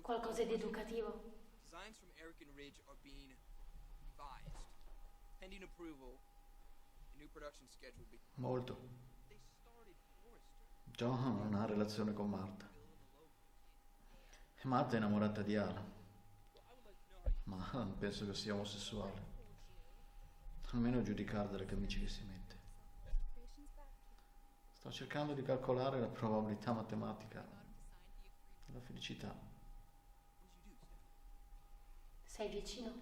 Qualcosa di educativo. Designs from Eric and Ridge are being revised. Pending approval, a new production schedule will be... Molto. They started Forrester. John non ha relazione con Marta. E Marta è innamorata di Alan. Ma non penso che sia omosessuale. Almeno a giudicare dalle camicie che si mette. Sto cercando di calcolare la probabilità matematica della felicità. Sei vicino?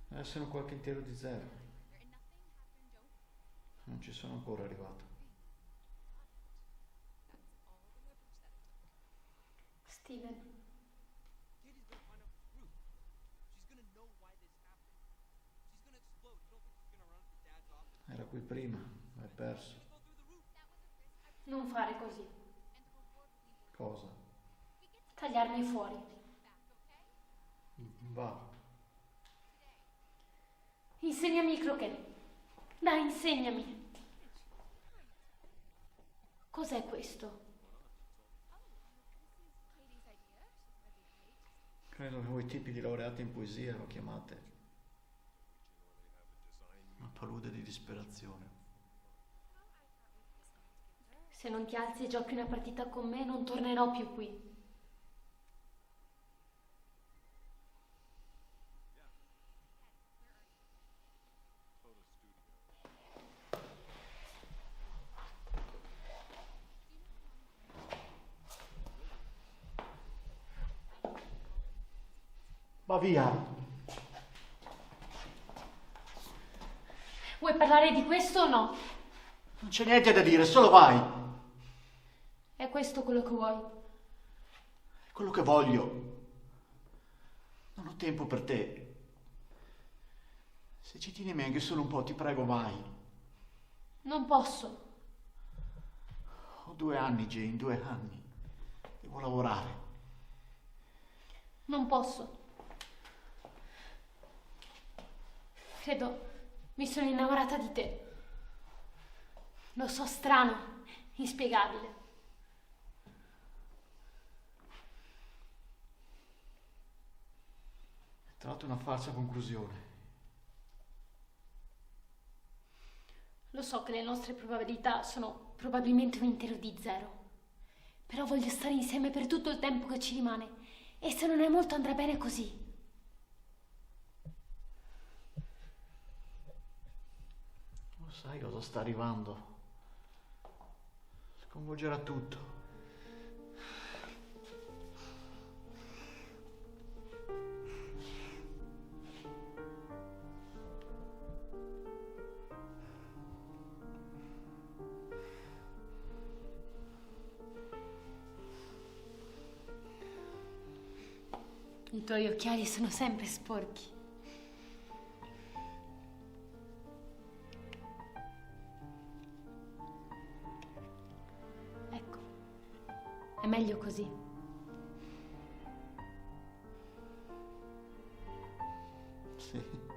Deve essere un qualche intero di zero. Non ci sono ancora arrivato. Steven. Katie's gonna find out the truth. She's gonna know why this happened. She's gonna explode. You don't think she's gonna run for Dad's office? Era qui prima, l'hai perso. Go through the roof. Non fare così. Cosa? Tagliarmi fuori. Va. Insegnami il croquet. Dai, insegnami. Cos'è questo? Credo che voi tipi di laureati in poesia lo chiamate una palude di disperazione. Se non ti alzi e giochi una partita con me, non tornerò più qui. Va via! Vuoi parlare di questo o no? Non c'è niente da dire, solo vai! È questo quello che vuoi? È quello che voglio. Non ho tempo per te. Se ci tieni anche solo un po', ti prego, vai. Non posso. Ho 2 anni, Jane, 2 anni. Devo lavorare. Non posso. Credo mi sono innamorata di te. Lo so, strano, inspiegabile. Hai trovato una falsa conclusione. Lo so che le nostre probabilità sono probabilmente un intero di zero. Però voglio stare insieme per tutto il tempo che ci rimane. E se non è molto andrà bene così. Lo sai cosa sta arrivando? Sconvolgerà tutto. I tuoi occhiali sono sempre sporchi. Ecco, è meglio così. Sì.